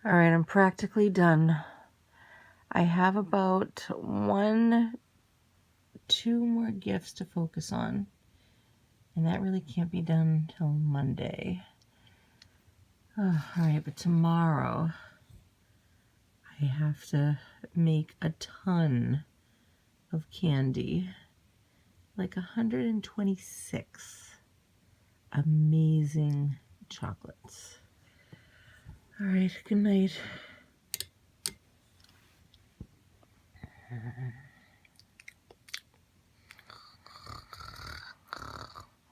All right, I'm practically done. I have about two more gifts to focus on, and that really can't be done till Monday. Oh, all right, but tomorrow I have to make a ton of candy, like 126 amazing chocolates. All right, good night.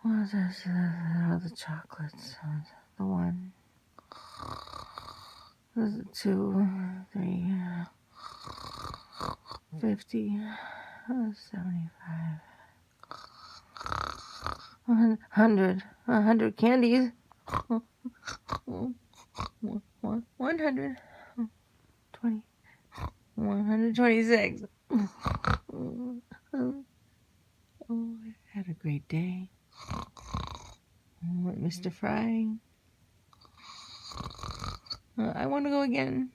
What is this? The chocolates. The one. This is 2, 3, 50, 75, 100 candies. 100, 20, 126. Oh, I had a great day. Mr. Fry. I want to go again.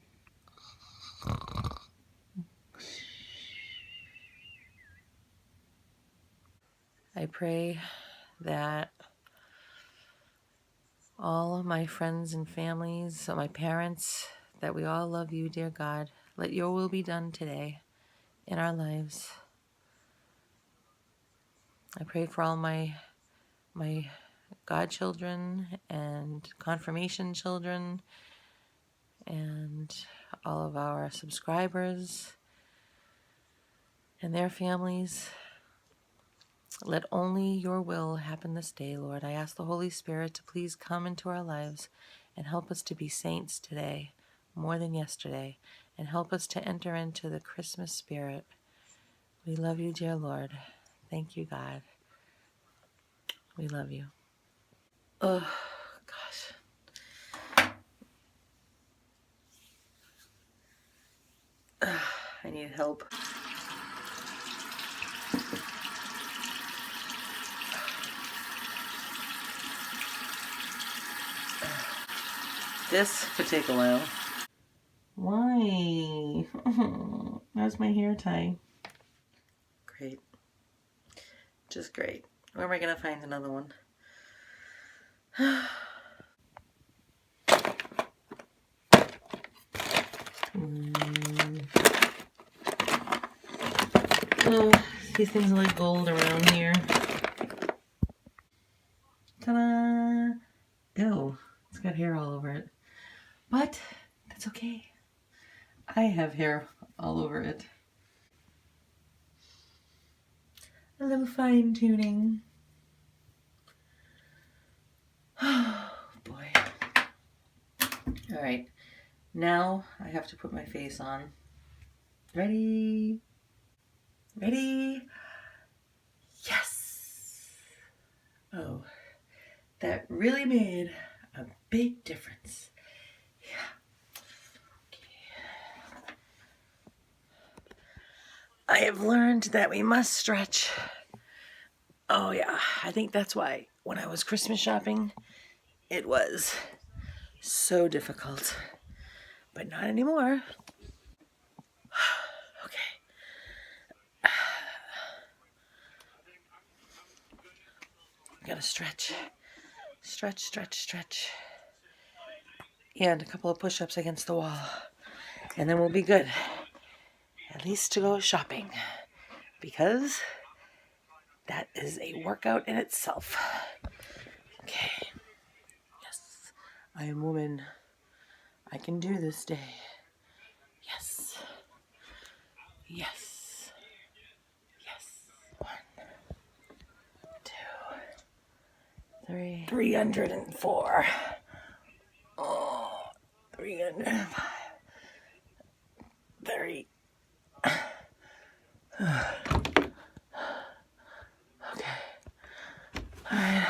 I pray that all of my friends and families, so my parents, that we all love you, dear God. Let your will be done today in our lives. I pray for all my godchildren and confirmation children and all of our subscribers and their families. Let only your will happen this day, Lord. I ask the Holy Spirit to please come into our lives and help us to be saints today, more than yesterday, and help us to enter into the Christmas spirit. We love you, dear Lord. Thank you, God. We love you. Oh, gosh. I need help. This could take a while. Why? How's my hair tie? Great. Just great. Where am I going to find another one? Oh, these things are like gold around here. Ta-da! Ew, it's got hair all over it. But that's okay. I have hair all over it. A little fine tuning. Oh boy. All right, now I have to put my face on. Ready? Ready? Yes! Oh, that really made a big difference. Yeah. Okay. I have learned that we must stretch. Oh yeah, I think that's why when I was Christmas shopping, it was so difficult. But not anymore. Okay. Gotta stretch. Stretch, stretch, stretch. And a couple of push-ups against the wall. And then we'll be good. At least to go shopping. Because that is a workout in itself. Okay. Yes. I am woman. I can do this day. Yes. Yes. Yes. 1, 2, 3. 304. Oh, 305. 30. Okay. Alright.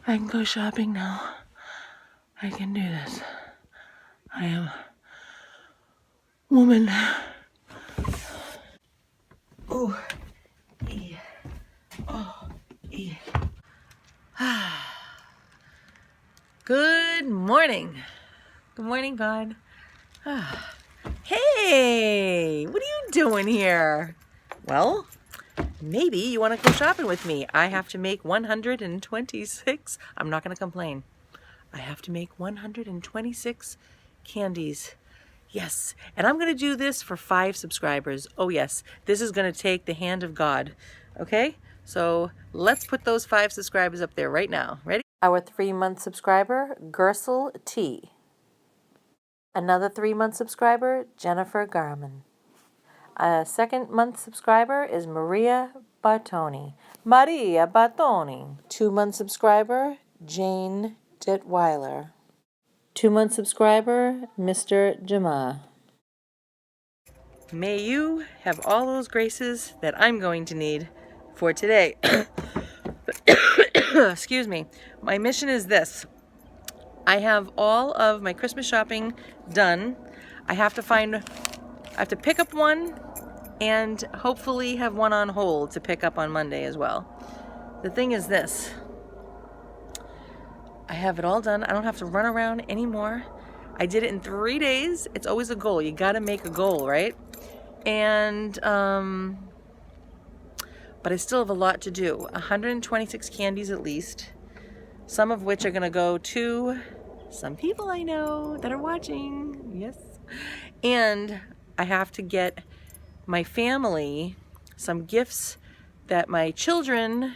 I can go shopping now. I can do this. I am woman. Oh. E. Oh. E. Good morning. Good morning, God. Hey, what are you doing here? Well, maybe you want to go shopping with me. I have to make 126. I'm not going to complain. I have to make 126 candies. Yes, and I'm going to do this for 5 subscribers. Oh yes, this is going to take the hand of God. Okay, so let's put those 5 subscribers up there right now. Ready? Our 3-month subscriber, Gersel T. Another 3-month subscriber, Jennifer Garman. A 2nd-month subscriber is Maria Bartoni. 2-month subscriber, Jane Detweiler. 2-month subscriber, Mr. Jama. May you have all those graces that I'm going to need for today. Excuse me. My mission is this. I have all of my Christmas shopping done. I have to pick up one and hopefully have one on hold to pick up on Monday as well. The thing is this. I have it all done. I don't have to run around anymore. I did it in 3 days. It's always a goal. You got to make a goal, right? And, but I still have a lot to do. 126 candies at least. Some of which are going to go to some people I know that are watching. Yes. And I have to get my family some gifts that my children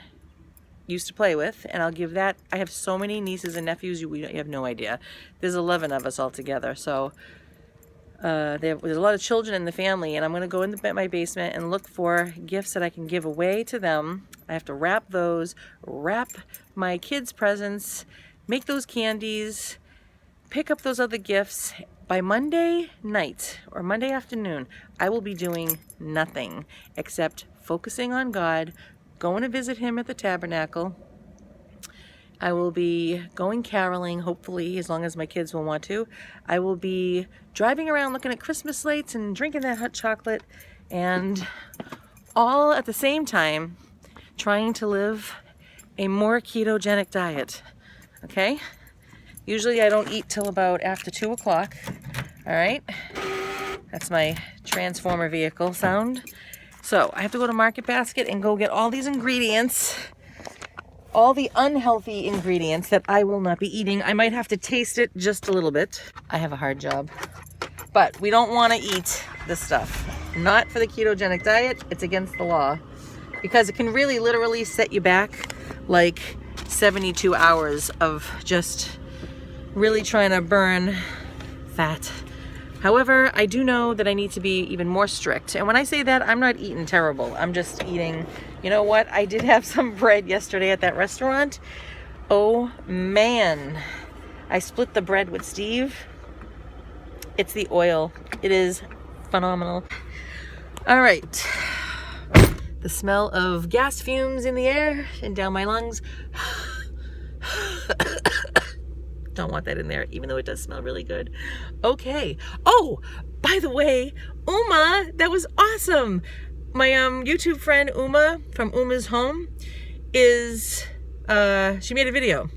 used to play with, and I'll give that. I have so many nieces and nephews, you have no idea. There's 11 of us all together, so there's a lot of children in the family, and I'm going to go in my basement and look for gifts that I can give away to them. I have to wrap those, wrap my kids' presents, make those candies, pick up those other gifts. By Monday night or Monday afternoon, I will be doing nothing except focusing on God, going to visit him at the tabernacle. I will be going caroling, hopefully, as long as my kids will want to. I will be driving around looking at Christmas lights and drinking that hot chocolate, and all at the same time trying to live a more ketogenic diet. Okay? Usually I don't eat till about after 2 o'clock. All right? That's my transformer vehicle sound. So I have to go to Market Basket and go get all these ingredients, all the unhealthy ingredients that I will not be eating. I might have to taste it just a little bit. I have a hard job. But we don't want to eat this stuff. Not for the ketogenic diet. It's against the law. Because it can really literally set you back like 72 hours of just really trying to burn fat. However, I do know that I need to be even more strict. And when I say that, I'm not eating terrible. I'm just eating, you know what? I did have some bread yesterday at that restaurant. Oh man. I split the bread with Steve. It's the oil. It is phenomenal. All right. The smell of gas fumes in the air and down my lungs. Don't want that in there, even though it does smell really good. Okay. Oh, by the way, Uma, that was awesome. My YouTube friend Uma from Uma's Home is, she made a video.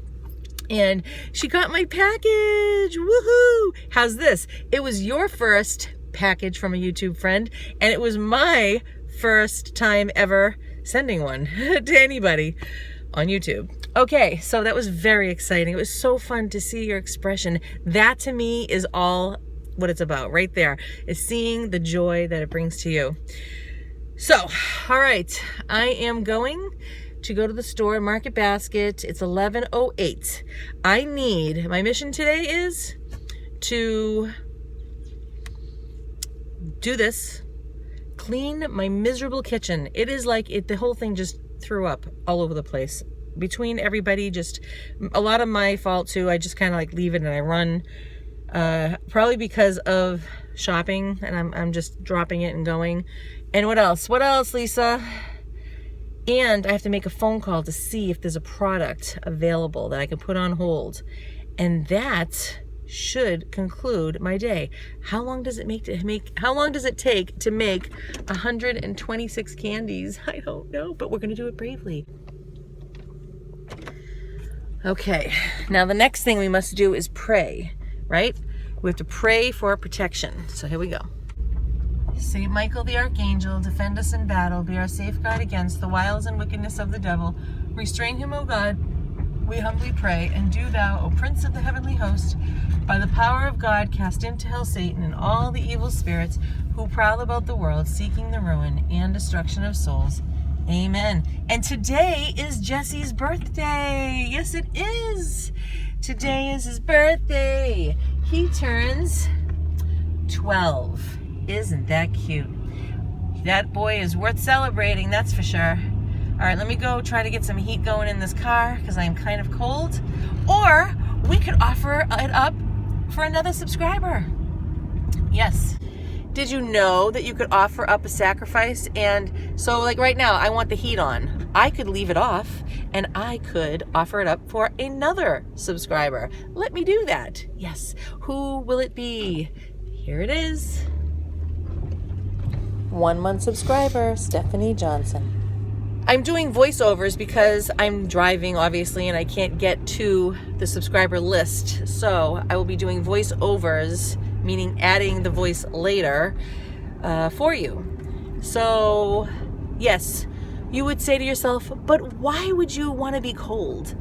And she got my package. Woohoo! How's this? It was your first package from a YouTube friend, and it was my first time ever sending one to anybody on YouTube. Okay, so that was very exciting. It was so fun to see your expression. That to me is all what it's about right there, is seeing the joy that it brings to you. So, all right, I am going to go to the store, Market Basket. It's 11:08. My mission today is to do this, clean my miserable kitchen. It is like the whole thing just threw up all over the place. Between everybody, just a lot of my fault too. I just kind of like leave it and I run, probably because of shopping, and I'm just dropping it and going. And what else, Lisa? And I have to make a phone call to see if there's a product available that I can put on hold, and that should conclude my day. How long does it take to make 126 candies? I don't know, but we're gonna do it bravely. Okay, now the next thing we must do is pray, right? We have to pray for protection. So here we go. Saint Michael the Archangel, defend us in battle, be our safeguard against the wiles and wickedness of the devil. Restrain him, O God, we humbly pray, and do thou, O Prince of the heavenly host, by the power of God, cast into hell Satan and all the evil spirits who prowl about the world, seeking the ruin and destruction of souls. Amen. And today is Jesse's birthday. Yes, it is. Today is his birthday. He turns 12. Isn't that cute? That boy is worth celebrating, that's for sure. All right, let me go try to get some heat going in this car because I'm kind of cold. Or we could offer it up for another subscriber. Yes. Did you know that you could offer up a sacrifice? And so like right now, I want the heat on. I could leave it off and I could offer it up for another subscriber. Let me do that. Yes. Who will it be? Here it is. 1 month subscriber, Stephanie Johnson. I'm doing voiceovers because I'm driving, obviously, and I can't get to the subscriber list. So I will be doing voiceovers, meaning adding the voice later for you. So, yes, you would say to yourself, but why would you want to be cold?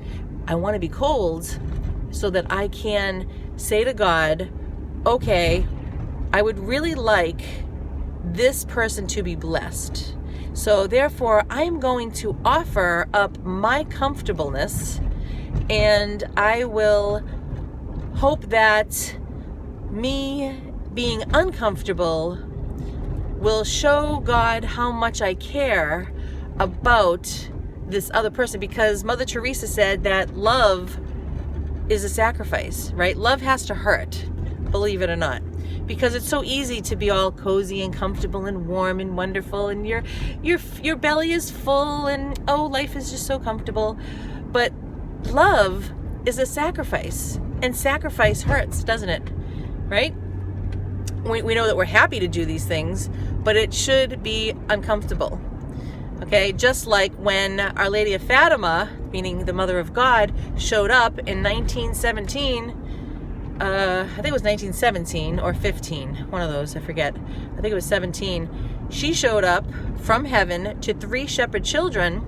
I want to be cold so that I can say to God, okay, I would really like this person to be blessed. So therefore, I'm going to offer up my comfortableness, and I will hope that me being uncomfortable will show God how much I care about this other person, because Mother Teresa said that love is a sacrifice, right? Love has to hurt, believe it or not. Because it's so easy to be all cozy and comfortable and warm and wonderful, and your belly is full, and oh, life is just so comfortable. But love is a sacrifice, and sacrifice hurts, doesn't it? Right? We know that we're happy to do these things, but it should be uncomfortable. Okay, just like when Our Lady of Fatima, meaning the Mother of God, showed up in 1917. I think it was 1917 or 15, one of those, I forget. I think it was 17. She showed up from heaven to 3 shepherd children,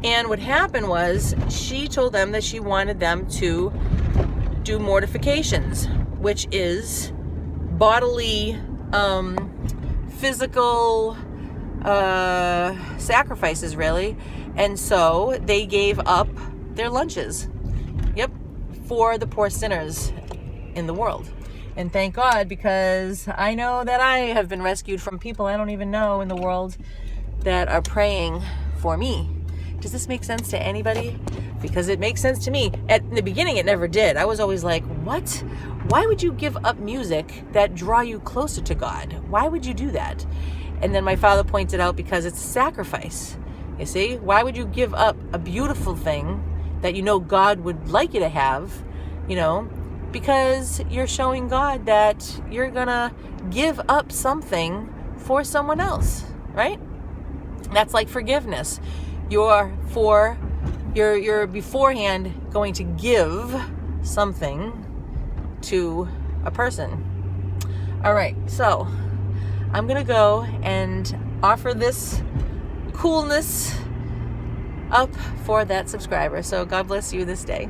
and what happened was she told them that she wanted them to do mortifications, which is bodily, physical sacrifices, really. And so they gave up their lunches, for the poor sinners in the world. And thank God, because I know that I have been rescued from people I don't even know in the world that are praying for me. Does this make sense to anybody? Because it makes sense to me. At the beginning, it never did. I was always like, what? Why would you give up music that draw you closer to God? Why would you do that? And then my father pointed out, because it's a sacrifice. You see? Why would you give up a beautiful thing that you know God would like you to have, because you're showing God that you're gonna give up something for someone else, right? That's like forgiveness. You're beforehand going to give something to a person. All right, so I'm gonna go and offer this coolness up for that subscriber. So God bless you this day.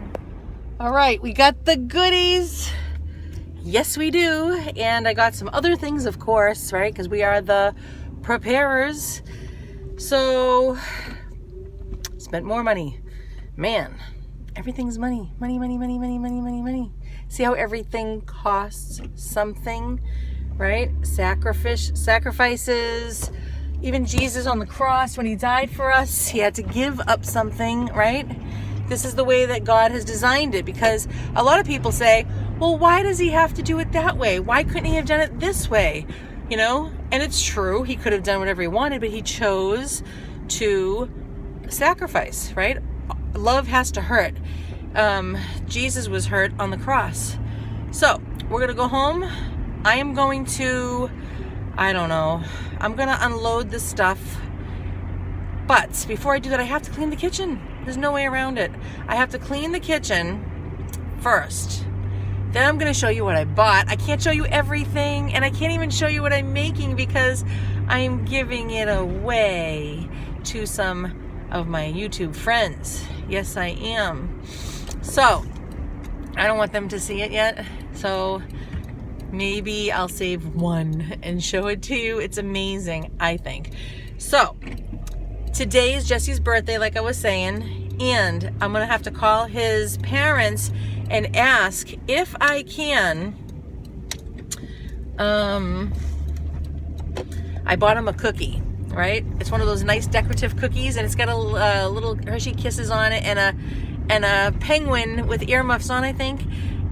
All right, we got the goodies. Yes, we do. And I got some other things, of course, right? Because we are the preparers. So, spent more money. Man, everything's money. Money, money, money, money, money, money, money. See how everything costs something, right? Sacrifices. Even Jesus on the cross, when he died for us, he had to give up something, right? This is the way that God has designed it, because a lot of people say, well, why does he have to do it that way? Why couldn't he have done it this way? And it's true, he could have done whatever he wanted, but he chose to sacrifice, right? Love has to hurt. Jesus was hurt on the cross. So we're going to go home. I am going to, I'm going to unload the stuff. But before I do that, I have to clean the kitchen. There's no way around it. I have to clean the kitchen first. Then I'm going to show you what I bought. I can't show you everything, and I can't even show you what I'm making because I'm giving it away to some of my YouTube friends. Yes, I am. So, I don't want them to see it yet. So, maybe I'll save one and show it to you. It's amazing, I think. So, today is Jesse's birthday, like I was saying, and I'm going to have to call his parents and ask if I can. I bought him a cookie, right? It's one of those nice decorative cookies, and it's got a little Hershey Kisses on it and a penguin with earmuffs on, I think,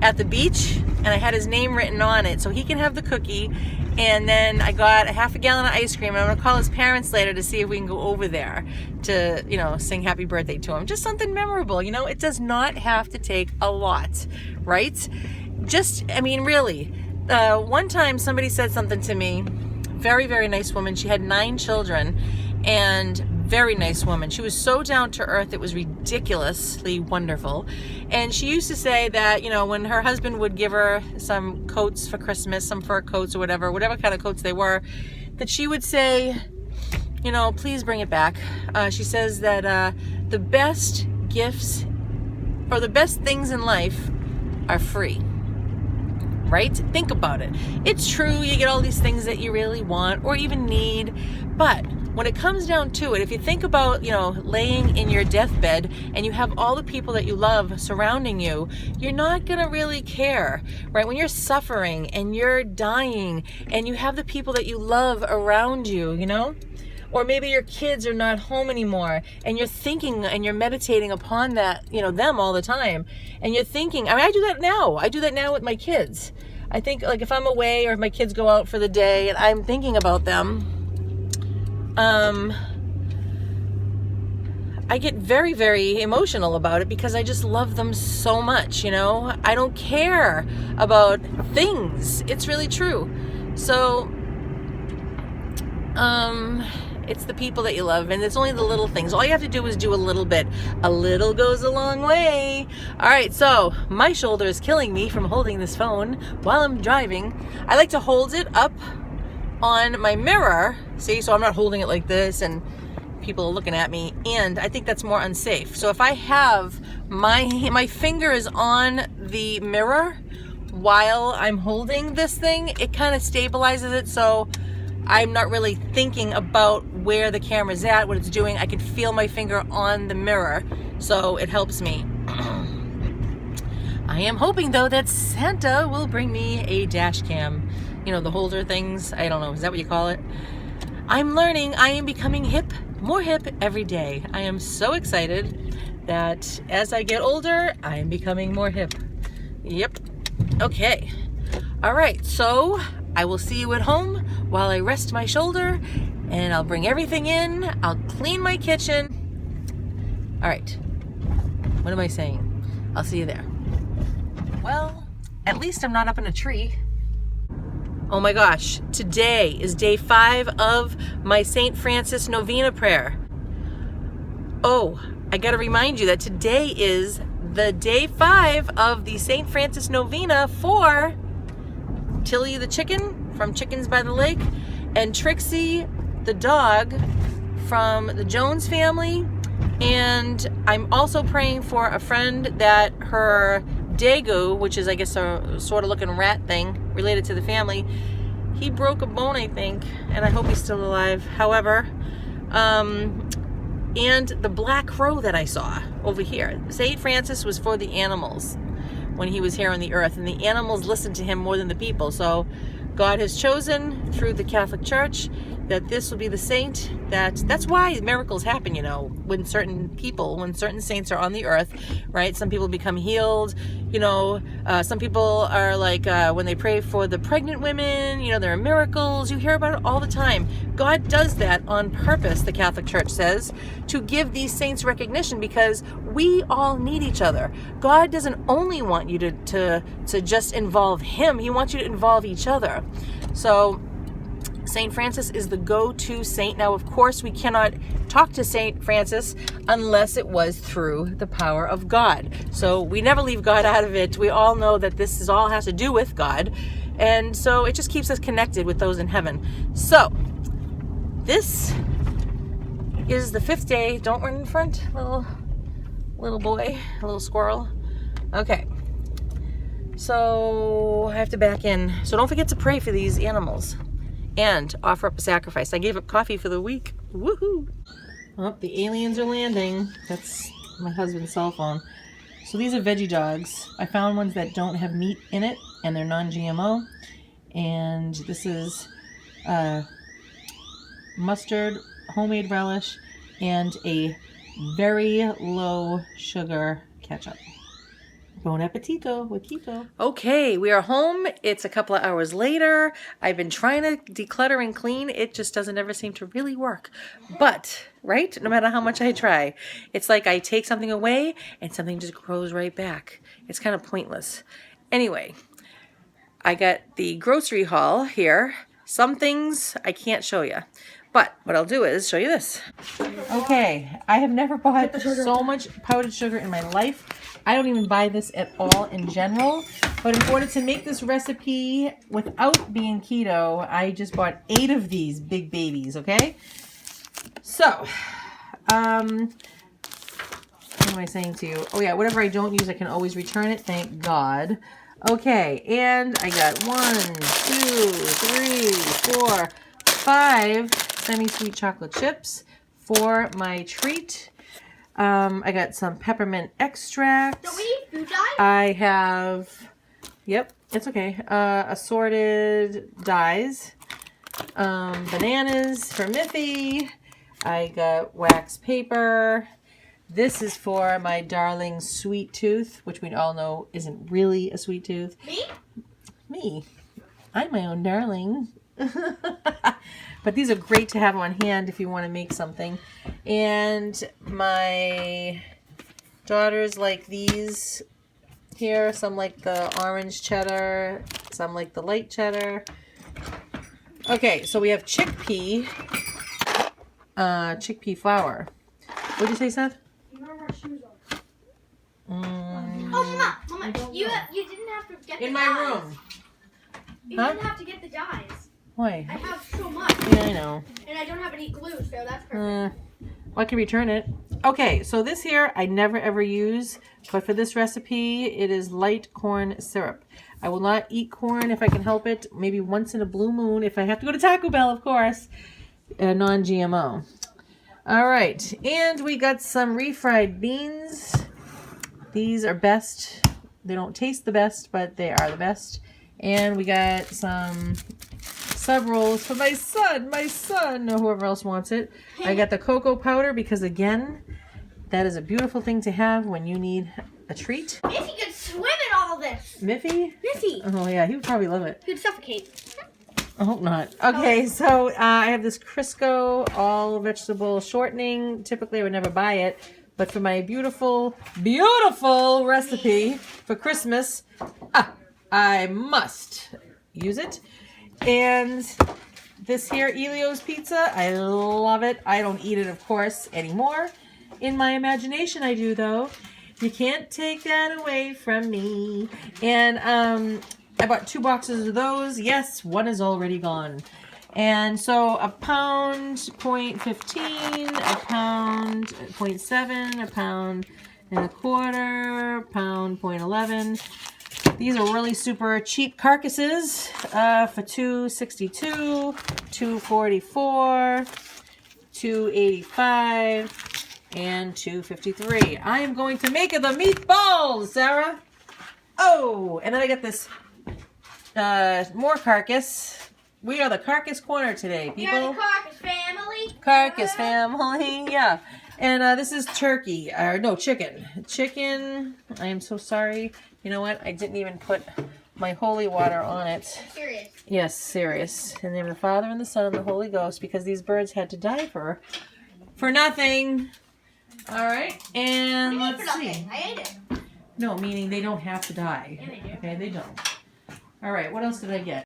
at the beach, and I had his name written on it, so he can have the cookie. And then I got a half a gallon of ice cream, and I'm gonna call his parents later to see if we can go over there to, you know, sing happy birthday to him. Just something memorable, you know? It does not have to take a lot, right? Just, I mean, really. One time somebody said something to me, very, very nice woman. She had 9 children, and very nice woman. She was so down to earth, it was ridiculously wonderful. And she used to say that, you know, when her husband would give her some coats for Christmas, some fur coats or whatever kind of coats they were, that she would say, you know, please bring it back. She says that the best gifts or the best things in life are free. Right? Think about it. It's true, you get all these things that you really want or even need, but when it comes down to it, if you think about, you know, laying in your deathbed and you have all the people that you love surrounding you, you're not gonna really care, right? When you're suffering and you're dying and you have the people that you love around you, you know? Or maybe your kids are not home anymore and you're thinking and you're meditating upon that, you know, them all the time. And you're thinking, I mean, I do that now. I do that now with my kids. I think, like, if I'm away or if my kids go out for the day and I'm thinking about them, I get very, very emotional about it because I just love them so much, you know? I don't care about things. It's really true. So, it's the people that you love, and it's only the little things. All you have to do is do a little bit. A little goes a long way. All right, so my shoulder is killing me from holding this phone while I'm driving. I like to hold it up on my mirror, see, so I'm not holding it like this and people are looking at me, and I think that's more unsafe. So if I have my finger is on the mirror while I'm holding this thing, it kind of stabilizes it, so I'm not really thinking about where the camera's at, what it's doing. I can feel my finger on the mirror, so it helps me. I am hoping, though, that Santa will bring me a dash cam. You know, the holder things. I don't know. Is that what you call it? I'm learning. I am becoming hip, more hip every day. I am so excited that as I get older, I am becoming more hip. Yep. Okay. All right. So I will see you at home while I rest my shoulder, and I'll bring everything in. I'll clean my kitchen. All right. What am I saying? I'll see you there. Well, at least I'm not up in a tree. Oh my gosh, today is day 5 of my St. Francis Novena prayer. Oh, I gotta remind you that today is the day 5 of the St. Francis Novena for Tilly the chicken from Chickens by the Lake and Trixie the dog from the Jones family. And I'm also praying for a friend that her Daegu, which is, I guess, a sort of looking rat thing related to the family, he broke a bone, I think, and I hope he's still alive. However, and the black crow that I saw over here. St. Francis was for the animals when he was here on the earth, and the animals listened to him more than the people. So God has chosen through the Catholic Church that this will be the saint. That's why miracles happen, you know, when certain saints are on the earth, right? Some people become healed, you know, some people are like, when they pray for the pregnant women, you know, there are miracles. You hear about it all the time. God does that on purpose, the Catholic Church says, to give these saints recognition, because we all need each other. God doesn't only want you to just involve him. He wants you to involve each other. So St. Francis is the go-to saint. Now, of course, we cannot talk to St. Francis unless it was through the power of God. So we never leave God out of it. We all know that this all has to do with God. And so it just keeps us connected with those in heaven. So this is the 5th day. Don't run in front, little boy, a little squirrel. Okay. So I have to back in. So don't forget to pray for these animals and offer up a sacrifice. I gave up coffee for the week. Woohoo! Oh, the aliens are landing. That's my husband's cell phone. So these are veggie dogs. I found ones that don't have meat in it and they're non-GMO. And this is mustard, homemade relish, and a very low sugar ketchup. Bon appetito with keto. Okay, we are home. It's a couple of hours later. I've been trying to declutter and clean. It just doesn't ever seem to really work. But, right? No matter how much I try, it's like I take something away and something just grows right back. It's kind of pointless. Anyway, I got the grocery haul here. Some things I can't show you. But what I'll do is show you this. Okay, I have never bought so much powdered sugar in my life. I don't even buy this at all in general. But in order to make this recipe without being keto, I just bought 8 of these big babies, okay? So, what am I saying to you? Oh yeah, whatever I don't use, I can always return it, thank God. Okay, and I got 1, 2, 3, 4, 5 semi-sweet chocolate chips for my treat. I got some peppermint extract. Don't we need food dye? I have, yep, it's okay. Assorted dyes. Bananas for Miffy. I got wax paper. This is for my darling sweet tooth, which we all know isn't really a sweet tooth. Me? Me. I'm my own darling. But these are great to have on hand if you want to make something. And my daughters like these here. Some like the orange cheddar. Some like the light cheddar. Okay, so we have chickpea flour. What did you say, Seth? You don't have our shoes on. Oh, Mama, you didn't have to get In the my dyes. room. You Huh? didn't have to get the dyes. Why? I have so much. Yeah, I know. And I don't have any glue, so that's perfect. Well, I can return it. Okay, so this here I never ever use, but for this recipe, it is light corn syrup. I will not eat corn if I can help it. Maybe once in a blue moon, if I have to go to Taco Bell, of course. Non-GMO. All right, and we got some refried beans. These are best. They don't taste the best, but they are the best. And we got some sub rolls for my son, or whoever else wants it. I got the cocoa powder because, again, that is a beautiful thing to have when you need a treat. Miffy could swim in all this. Miffy? Miffy. Oh, yeah, he would probably love it. He could suffocate. I hope not. Okay, so I have this Crisco all vegetable shortening. Typically, I would never buy it. But for my beautiful, beautiful recipe for Christmas, I must use it. And this here, Elio's Pizza, I love it. I don't eat it, of course, anymore. In my imagination, I do, though. You can't take that away from me. And I bought 2 boxes of those. Yes, one is already gone. And so a pound, 0.15, a pound, 0.7, a pound and a quarter, pound, 0.11. These are really super cheap carcasses for $2.62, $2.44, $2.85, and $2.53. I am going to make the meatballs, Sarah. Oh, and then I got this more carcass. We are the Carcass Corner today, people. You're the Carcass family. Carcass family, yeah. And this is turkey, or no, chicken. Chicken, I am so sorry. You know what? I didn't even put my holy water on it. Serious. Yes, serious. In the name of the Father, and the Son, and the Holy Ghost, because these birds had to die for nothing. All right, and let's see. I ate it. No, meaning they don't have to die. Yeah, they do. Okay, they don't. All right, what else did I get?